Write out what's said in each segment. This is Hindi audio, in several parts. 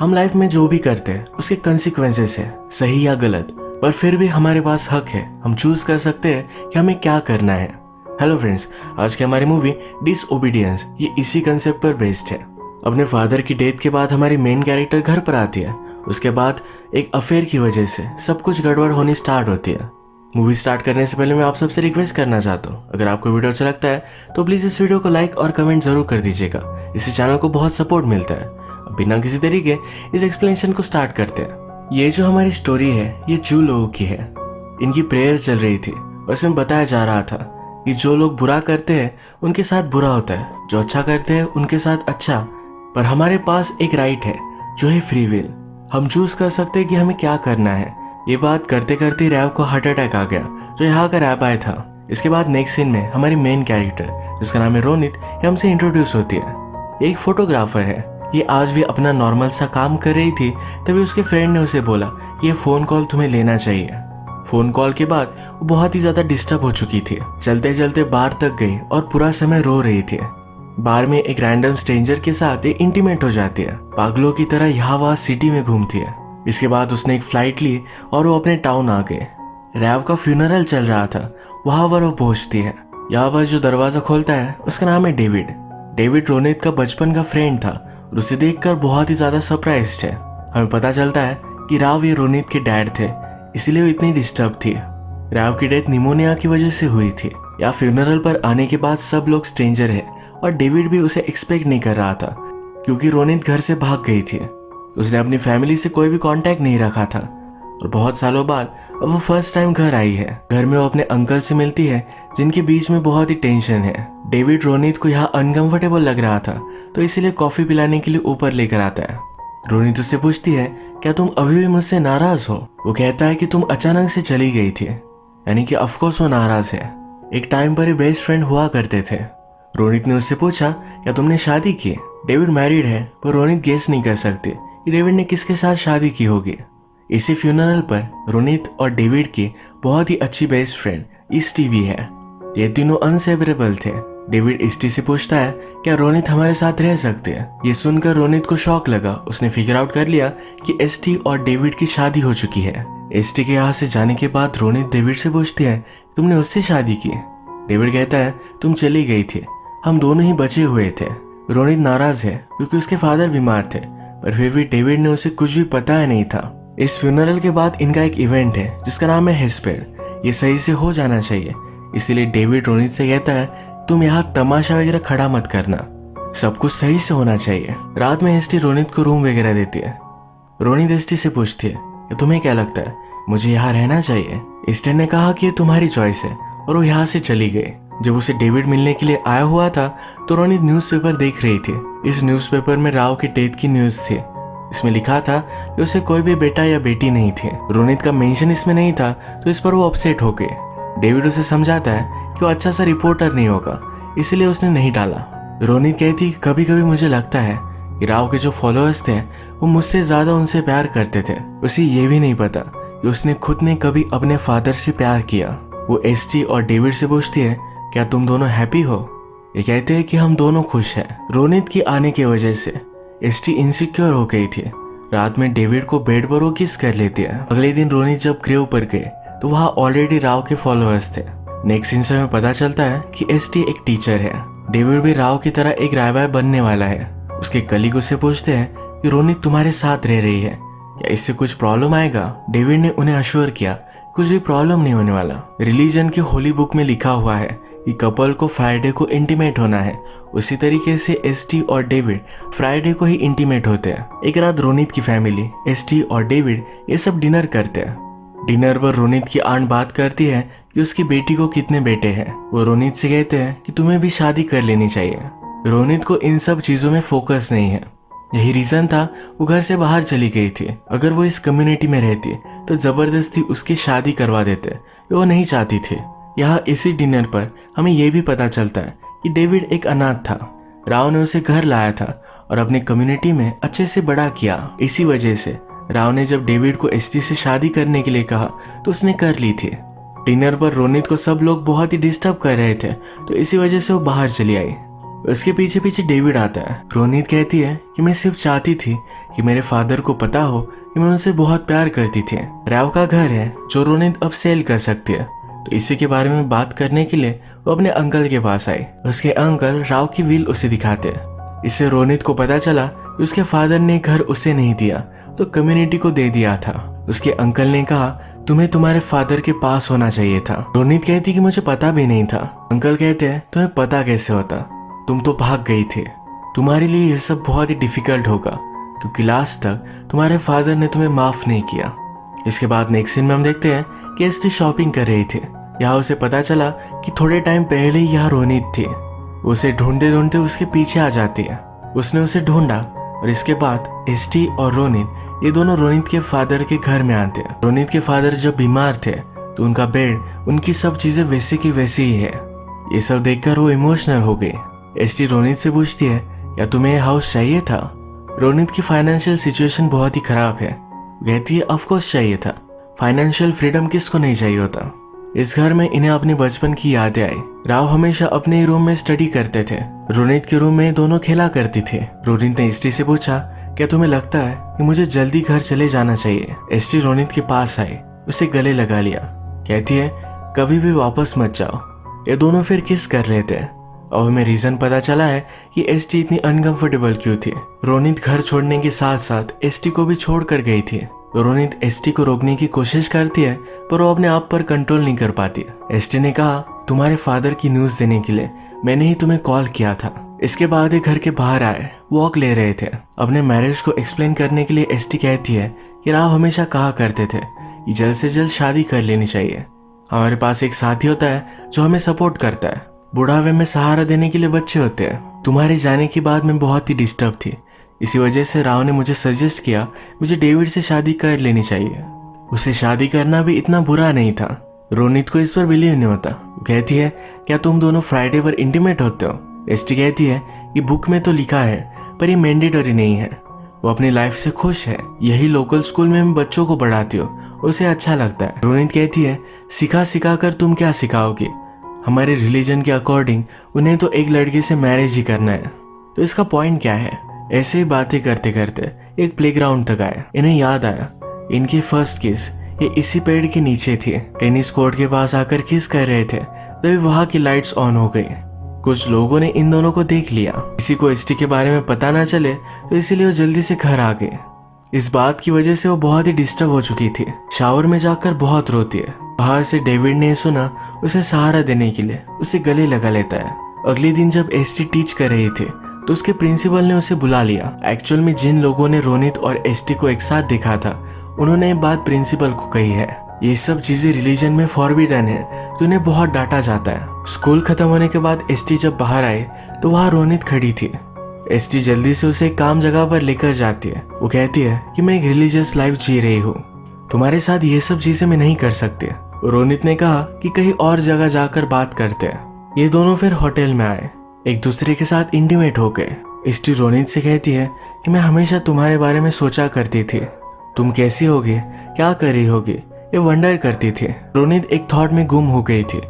हम लाइफ में जो भी करते हैं उसके कंसिक्वेंसेस है, सही या गलत, पर फिर भी हमारे पास हक है, हम चूज कर सकते हैं कि हमें क्या करना है। हेलो फ्रेंड्स, आज की हमारी मूवी डिसओबीडियंस ये इसी कंसेप्ट पर बेस्ड है। अपने फादर की डेथ के बाद हमारी मेन कैरेक्टर घर पर आती है। उसके बाद एक अफेयर की वजह से सब कुछ गड़बड़ होनी स्टार्ट होती है। मूवी स्टार्ट करने से पहले मैं आप सबसे रिक्वेस्ट करना चाहता हूँ, अगर आपको वीडियो अच्छा लगता है तो प्लीज़ इस वीडियो को लाइक और कमेंट जरूर कर दीजिएगा। इससे चैनल को बहुत सपोर्ट मिलता है। अब बिना किसी तरीके इस एक्सप्लेनेशन को स्टार्ट करते हैं। ये जो हमारी स्टोरी है ये जू लोगों की है। इनकी प्रेयर चल रही थी और इसमें बताया जा रहा था कि जो लोग बुरा करते हैं उनके साथ बुरा होता है, जो अच्छा करते हैं उनके साथ अच्छा। पर हमारे पास एक राइट है जो है फ्री विल। हम चूज कर सकते हैं कि हमें क्या करना है। ये बात करते करते रैव को हार्ट अटैक आ गया, जो यहाँ का रैबाई था। इसके बाद नेक्स्ट सीन में हमारी मेन कैरेक्टर जिसका नाम है रोनित, ये हमसे इंट्रोड्यूस होती है। ये एक फोटोग्राफर है। ये आज भी अपना नॉर्मल सा काम कर रही थी, तभी उसके फ्रेंड ने उसे बोला कि ये फोन कॉल तुम्हें लेना चाहिए। फोन कॉल के बाद वो बहुत ही ज्यादा डिस्टर्ब हो चुकी थी। चलते चलते बार तक गई और पूरा समय रो रही थी। बार में एक रैंडम स्ट्रेंजर के साथ ये इंटीमेट हो जाती है। पागलों की तरह यहाँ वहाँ सिटी में घूमती है। इसके बाद उसने एक फ्लाइट ली और वो अपने टाउन आ गए। रैव का फ्यूनरल चल रहा था, वहां पर वो पहुंचती है। यहाँ पर जो दरवाजा खोलता है उसका नाम है डेविड। डेविड रोनित का बचपन का फ्रेंड था और उसे देखकर बहुत ही ज्यादा सरप्राइज्ड है। हमें पता चलता है कि राव ये रोनित के डैड थे, इसलिए वो इतनी डिस्टर्ब थी। राव की डेथ निमोनिया की वजह से हुई थी। या फ्यूनरल पर आने के बाद सब लोग स्ट्रेंजर है और डेविड भी उसे एक्सपेक्ट नहीं कर रहा था, क्योंकि रोनित घर से भाग गई थी। उसने अपनी फैमिली से कोई भी कांटेक्ट नहीं रखा था और बहुत सालों बाद अब वो फर्स्ट टाइम घर आई है। घर में वो अपने अंकल से मिलती है, जिनके बीच में बहुत ही टेंशन है। डेविड रोनित को यहाँ अनकंफर्टेबल लग रहा था, तो इसीलिए कॉफी पिलाने के लिए ऊपर लेकर आता है। रोनित उससे पूछती है, क्या तुम अभी भी मुझसे नाराज हो? वो कहता है कि तुम अचानक से चली गई थी, यानी कि ऑफकोर्स वो नाराज है। एक टाइम पर ये बेस्ट फ्रेंड हुआ करते थे। रोनित ने उससे पूछा, क्या तुमने शादी की? डेविड मैरिड है, पर रोनित गेस नहीं कर सकती कि डेविड ने किसके साथ शादी की होगी। इसी फ्यूनरल पर रोनित और डेविड की बहुत ही अच्छी बेस्ट फ्रेंड ईस्टी भी है। ये तीनों अनसेपरेबल थे। डेविड ईस्टी से पूछता है, क्या रोनित हमारे साथ रह सकते हैं? ये सुनकर रोनित को शॉक लगा। उसने फिगर आउट कर लिया कि एसटी और डेविड की शादी हो चुकी है। एसटी के यहाँ से जाने के बाद रोनित डेविड से पूछती है, तुमने उससे शादी की? डेविड कहता है, तुम चली गई थी, हम दोनों ही बचे हुए थे। रोनित नाराज है क्योंकि उसके फादर बीमार थे, पर फिर भी डेविड ने उसे कुछ भी पता ही नहीं था। इस फ्यूनरल के बाद इनका एक इवेंट है जिसका नाम है हेस्पेड। ये सही से हो जाना चाहिए, इसीलिए डेविड रोनित से कहता है, तुम यहाँ तमाशा वगैरह खड़ा मत करना, सब कुछ सही से होना चाहिए। रात में एसटी रोनित को रूम वगैरह देती है। रोनित एसटी से पूछती है कि तुम्हें क्या लगता है, मुझे यहाँ रहना चाहिए? एसटी ने कहा कि ये तुम्हारी चॉइस है और वो यहाँ से चली गई। जब उसे डेविड मिलने के लिए आया हुआ था तो रोनित न्यूज़पेपर देख रही थी। इस न्यूज़पेपर में राव की डेथ की न्यूज़ थी। इसमें लिखा था कि उसे कोई भी बेटा या बेटी नहीं थी। रोनित का मेंशन इसमें नहीं था, तो इस पर वो अपसेट हो गए। डेविड उसे समझाता है कि वो अच्छा सा रिपोर्टर नहीं होगा, इसलिए उसने नहीं डाला। रोनित कहती कि कभी कभी मुझे लगता है कि राव के जो फॉलोअर्स थे वो मुझसे ज्यादा उनसे प्यार करते थे। उसे ये भी नहीं पता कि उसने खुद ने कभी अपने फादर से प्यार किया। वो एसटी और डेविड से पूछती है, क्या तुम दोनों हैप्पी हो? ये कहते हैं कि हम दोनों खुश हैं। रोनित की आने की वजह से एसटी इनसिक्योर हो गई थी। रात में डेविड को बेड पर वो किस कर लेती है। अगले दिन रोनित जब ग्रेव पर गए तो वहाँ ऑलरेडी राव के फॉलोअर्स थे। नेक्स्ट सीन से हमें पता चलता है कि एसटी एक टीचर है। डेविड भी राव की तरह एक रायबाई बनने वाला है। उसके कलीग उससे पूछते हैं कि रोनित तुम्हारे साथ रह रही है, क्या इससे कुछ प्रॉब्लम आएगा? डेविड ने उन्हें अश्योर किया कुछ भी प्रॉब्लम नहीं होने वाला। रिलीजन की होली बुक में लिखा हुआ है कि कपल को फ्राइडे को इंटीमेट होना है, उसी तरीके से एसटी और डेविड फ्राइडे को ही इंटीमेट होते हैं। एक रात रोनित की फैमिली, एसटी और डेविड ये सब डिनर करते हैं। डिनर पर रोनित की आंट बात करती है कि उसकी बेटी को कितने बेटे हैं। वो रोनित से कहते हैं कि तुम्हें भी शादी कर लेनी चाहिए। रोनित को इन सब चीजों में फोकस नहीं है। यही रीजन था वो घर से बाहर चली गई थी। अगर वो इस कम्युनिटी में रहती तो जबरदस्ती उसकी शादी करवा देते, वो नहीं चाहती थी। यहाँ इसी डिनर पर हमें यह भी पता चलता है कि डेविड एक अनाथ था। राव ने उसे घर लाया था और अपने कम्युनिटी में अच्छे से बड़ा किया। इसी वजह से राव ने जब डेविड को एसटी से शादी करने के लिए कहा तो उसने कर ली थी। डिनर पर रोनित को सब लोग बहुत ही डिस्टर्ब कर रहे थे, तो इसी वजह से वो बाहर चली आई। उसके पीछे पीछे डेविड आता है। रोनित कहती है कि मैं सिर्फ चाहती थी कि मेरे फादर को पता हो कि मैं उनसे बहुत प्यार करती थी। राव का घर है जो रोनित अब सेल कर सकती है, तो इसी के बारे में बात करने के लिए वो अपने अंकल के पास आई। उसके अंकल राव की विल उसे दिखाते। इससे रोनित को पता चला कि उसके फादर ने घर उसे नहीं दिया तो कम्युनिटी को दे दिया था। उसके अंकल ने कहा तुम्हें तुम्हारे फादर के पास होना चाहिए था। रोनित कहती कि मुझे पता भी नहीं था। अंकल कहते हैं तुम्हें पता कैसे होता, तुम तो भाग गई थी। तुम्हारे लिए यह सब बहुत ही डिफिकल्ट होगा क्योंकि लास्ट तक तुम्हारे फादर ने तुम्हें माफ नहीं किया। इसके बाद नेक्स्ट सीन में हम देखते हैं कि एसटी शॉपिंग कर रही थी। यहाँ उसे पता चला कि थोड़े टाइम पहले ही यहाँ रोनित थी। उसे ढूंढते ढूंढते उसके पीछे आ जाती है। उसने उसे ढूंढा और इसके बाद एसटी और रोनित ये दोनों रोनित के फादर के घर में आते हैं। रोनित के फादर जब बीमार थे तो उनका बेड, उनकी सब चीजें वैसे की वैसी ही है। ये सब देखकर वो इमोशनल हो गई। एसटी रोनित से पूछती है क्या तुम्हें ये हाउस चाहिए था? रोनित की फाइनेंशियल सिचुएशन बहुत ही खराब है। कहती है ऑफ कोर्स चाहिए था, फाइनेंशियल फ्रीडम किसको नहीं चाहिए होता। इस घर में इन्हें अपने बचपन की यादें आई। राव हमेशा अपने ही रूम में स्टडी करते थे। रोनित के रूम में दोनों खेला करती थे। रोनित ने एसटी से पूछा क्या तुम्हें लगता है कि मुझे जल्दी घर चले जाना चाहिए? एसटी रोनित के पास आई, उसे गले लगा लिया। कहती है कभी भी वापस मत जाओ। ये दोनों फिर किस कर रहे थे। और हमें रीजन पता चला है कि एसटी इतनी अनकंफर्टेबल क्यों थी। रोनित घर छोड़ने के साथ साथ एसटी को भी छोड़ कर गई थी। रोनित एसटी को रोकने की कोशिश करती है पर वो अपने आप पर कंट्रोल नहीं कर पाती। एसटी ने कहा तुम्हारे फादर की न्यूज देने के लिए मैंने ही तुम्हें कॉल किया था। इसके बाद ये घर के बाहर आए, वॉक ले रहे थे। अपने मैरिज को एक्सप्लेन करने के लिए एसटी कहती है कि राव हमेशा कहा करते थे कि जल्द से जल्द शादी कर लेनी चाहिए। हमारे पास एक साथी होता है जो हमें सपोर्ट करता है। बुढ़ावे में सहारा देने के लिए बच्चे होते हैं। तुम्हारे जाने के बाद मैं बहुत ही डिस्टर्ब थी, इसी वजह से राव ने मुझे सजेस्ट किया मुझे डेविड से शादी कर लेनी चाहिए। उसे शादी करना भी इतना बुरा नहीं था। रोनित को इस पर बिलीव नहीं होता। कहती है क्या तुम दोनों फ्राइडे पर इंटीमेट होते हो? एसटी कहती है कि बुक में तो लिखा है पर ये मैंडेटरी नहीं है। वो अपनी लाइफ से खुश है। यही लोकल स्कूल में मैं बच्चों को पढ़ाती हूँ, उसे अच्छा लगता है। रोनित कहती है सिखा सिखा कर तुम क्या सिखाओगी? हमारे रिलीजन के अकॉर्डिंग उन्हें तो एक लड़के से मैरिज ही करना है। तो इसका पॉइंट क्या है? ऐसे ही बातें करते करते एक प्लेग्राउंड तक आए। इन्हें याद आया इनकी फर्स्ट किस ये इसी पेड़ के नीचे थी। टेनिस कोर्ट के पास आकर किस कर रहे थे तभी वहां की लाइट्स ऑन हो गई। कुछ लोगों ने इन दोनों को देख लिया। किसी को एसटी के बारे में पता ना चले तो इसीलिए वो जल्दी से घर आ गए। इस बात की वजह से वो बहुत ही डिस्टर्ब हो चुकी थी। शावर में जाकर बहुत रोती है। बाहर से डेविड ने सुना, उसे सहारा देने के लिए उसे गले लगा लेता है। अगले दिन जब एसटी टीच कर रही थी तो उसके प्रिंसिपल ने उसे बुला लिया। एक्चुअल में जिन लोगों ने रोनित और एसटी को एक साथ देखा था उन्होंने ये बात प्रिंसिपल को कही है। ये सब चीजें रिलीजन में फॉरबिडन है तो उन्हें बहुत डांटा जाता है। स्कूल खत्म होने के बाद एसटी जब बाहर आए तो वहाँ रोनित खड़ी थी। एसटी जल्दी से उसे एक काम जगह पर लेकर जाती है। वो कहती है कि मैं एक रिलीजियस लाइफ जी रही हूँ, तुम्हारे साथ ये सब चीजें मैं नहीं कर सकती। रोनित ने कहा कि कहीं और जगह जाकर बात करते हैं। ये दोनों फिर होटल में आए, एक दूसरे के साथ इंटीमेट हो गए। एसटी रोनित से कहती है कि मैं हमेशा तुम्हारे बारे में सोचा करती थी, तुम कैसी होगी, क्या कर रही होगी, ये वंडर करती थी। रोनित एक थॉट में गुम हो गई थी।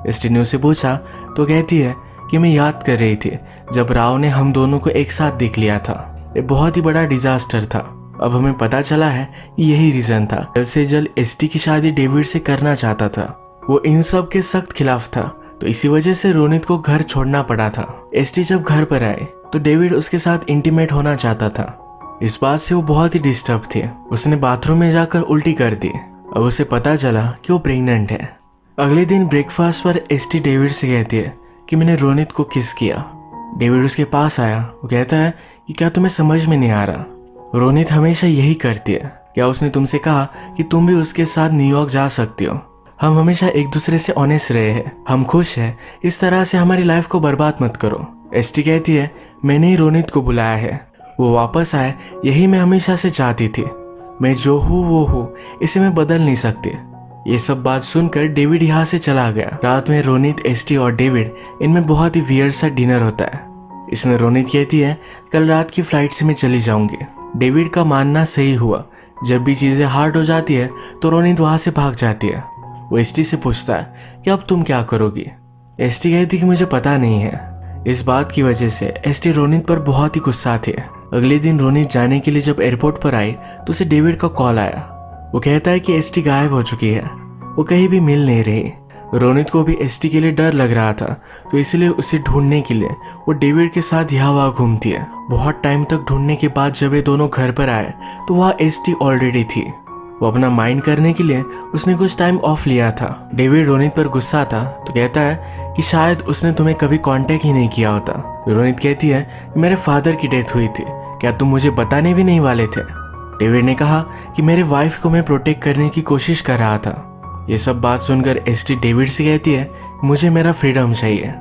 एसटी ने उसे पूछा तो कहती है कि मैं याद कर रही थी जब राव ने हम दोनों को एक साथ देख लिया था। ये बहुत ही बड़ा डिजास्टर था। अब हमें पता चला है यही रीजन था। जल्द से जल्द एसटी की शादी डेविड से करना चाहता था। वो इन सब के सख्त खिलाफ था तो इसी वजह से रोनित को घर छोड़ना पड़ा था। एसटी जब घर पर आए तो डेविड उसके साथ इंटीमेट होना चाहता था। इस बात से वो बहुत ही डिस्टर्ब थी। उसने बाथरूम में जाकर उल्टी कर दी। अब उसे पता चला कि वो प्रेग्नेंट है। अगले दिन ब्रेकफास्ट पर एसटी डेविड से कहती है कि मैंने रोनित को किस किया। डेविड उसके पास आया। वो कहता है कि क्या तुम्हें समझ में नहीं आ रहा, रोनित हमेशा यही करती है। क्या उसने तुमसे कहा कि तुम भी उसके साथ न्यूयॉर्क जा सकती हो? हम हमेशा एक दूसरे से ऑनेस्ट रहे हैं, हम खुश हैं, इस तरह से हमारी लाइफ को बर्बाद मत करो। एसटी कहती है मैंने ही रोनित को बुलाया है, वो वापस आए, यही मैं हमेशा से चाहती थी। मैं जो हूँ वो हूँ, इसे मैं बदल नहीं सकती। ये सब बात सुनकर डेविड यहाँ से चला गया। रात में रोनित, एसटी और डेविड इनमें बहुत ही वियर्ड सा डिनर होता है। इसमें रोनित कहती है कल रात की फ्लाइट से मैं चली जाऊंगी। डेविड का मानना सही हुआ। जब भी चीजें हार्ड हो जाती है तो रोनित वहां से भाग जाती है। वो एसटी से पूछता है कि अब तुम क्या करोगी? एसटी कहती कि मुझे पता नहीं है। इस बात की वजह से एसटी रोनित पर बहुत ही गुस्सा थे। अगले दिन रोनित जाने के लिए जब एयरपोर्ट पर आई तो उसे डेविड का कॉल आया। वो कहता है कि एसटी गायब हो चुकी है, वो कहीं भी मिल नहीं रही। रोनित को भी एसटी के लिए डर लग रहा था, तो इसलिए उसे ढूंढने के लिए वो डेविड के साथ यहाँ वहाँ घूमती है। बहुत टाइम तक ढूंढने के बाद जब ये दोनों घर पर आए तो वहाँ एसटी ऑलरेडी थी। वो अपना माइंड करने के लिए उसने कुछ टाइम ऑफ लिया था। डेविड रोनित पर गुस्सा था तो कहता है कि शायद उसने तुम्हें कभी कांटेक्ट ही नहीं किया होता। रोनित कहती है कि मेरे फादर की डेथ हुई थी, क्या तुम मुझे बताने भी नहीं वाले थे? डेविड ने कहा कि मेरे वाइफ को मैं प्रोटेक्ट करने की कोशिश कर रहा था। ये सब बात सुनकर एसटी डेविड से कहती है मुझे मेरा फ्रीडम चाहिए।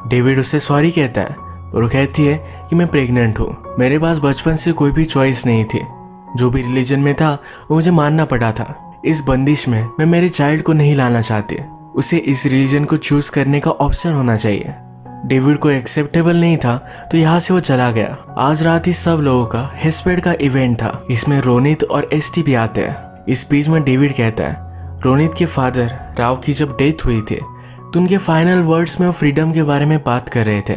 डेविड उससे सॉरी कहता है और वो कहती है कि मैं प्रेग्नेंट हूँ, मेरे पास बचपन से कोई भी चॉइस नहीं थी, जो भी रिलीजन में था वो मुझे मानना पड़ा था। इस बंदिश में मैं मेरे चाइल्ड को नहीं लाना चाहती, उसे इस रिलीजन को चूज करने का ऑप्शन होना चाहिए। डेविड को एक्सेप्टेबल नहीं था तो यहाँ से वो चला गया। आज रात ही सब लोगों का हेस्पेड का इवेंट था, इसमें रोनित और एसटी भी आते हैं। इस बीच में डेविड कहता है रोनित के फादर राव की जब डेथ हुई थी तो उनके फाइनल वर्ड्स में वो फ्रीडम के बारे में बात कर रहे थे।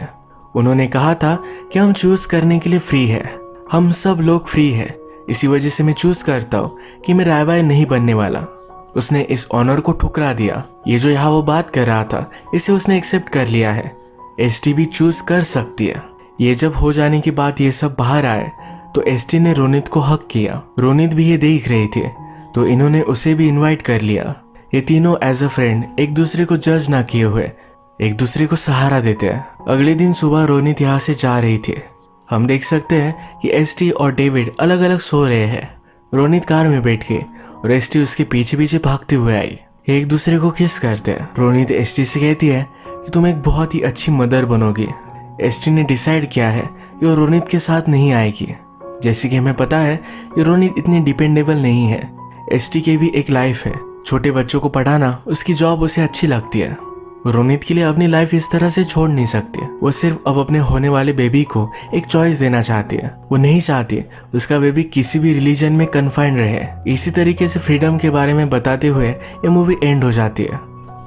उन्होंने कहा था कि हम चूज करने के लिए फ्री है, हम सब लोग फ्री है, इसी वजह से मैं चूज करता हूँ कि मैं रायबाई नहीं बनने वाला। उसने इस ऑनर को ठुकरा दिया। ये जो यहाँ वो बात कर रहा था इसे उसने एक्सेप्ट कर लिया है। एसटी भी चूज कर सकती है। ये जब हो जाने के बाद ये सब बाहर आए तो एसटी ने रोनित को हक किया। रोनित भी ये देख रही थी तो इन्होंने उसे भी इनवाइट कर लिया। ये तीनों एज अ फ्रेंड एक दूसरे को जज ना किए हुए एक दूसरे को सहारा देते हैं। अगले दिन सुबह रोनित यहाँ से जा रही थी। हम देख सकते हैं कि एसटी और डेविड अलग अलग सो रहे हैं। रोनित कार में बैठ के और एसटी उसके पीछे पीछे भागते हुए आई। एक दूसरे को किस करते हैं। रोनित एसटी से कहती है कि तुम एक बहुत ही अच्छी मदर बनोगी। एसटी ने डिसाइड किया है कि वो रोनित के साथ नहीं आएगी। जैसे कि हमें पता है कि रोनित इतनी डिपेंडेबल नहीं है। एसटी की भी एक लाइफ है, छोटे बच्चों को पढ़ाना उसकी जॉब उसे अच्छी लगती है। रोनित के लिए अपनी लाइफ इस तरह से छोड़ नहीं सकती। वो सिर्फ अब अपने होने वाले बेबी को एक चॉइस देना चाहती है। वो नहीं चाहती उसका बेबी किसी भी रिलीजन में कन्फाइंड रहे। इसी तरीके से फ्रीडम के बारे में बताते हुए ये मूवी एंड हो जाती है।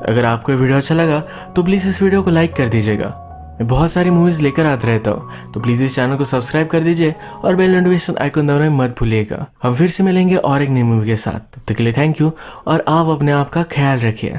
अगर आपको ये वीडियो अच्छा लगा तो प्लीज़ इस वीडियो को लाइक कर दीजिएगा। मैं बहुत सारी मूवीज़ लेकर आता रहता हूँ, तो प्लीज़ इस चैनल को सब्सक्राइब कर दीजिए और बेल नोटिफिकेशन आइकन दबाना मत भूलिएगा। हम फिर से मिलेंगे और एक नई मूवी के साथ। तब तक के लिए थैंक यू और आप अपने आप का ख्याल रखिए।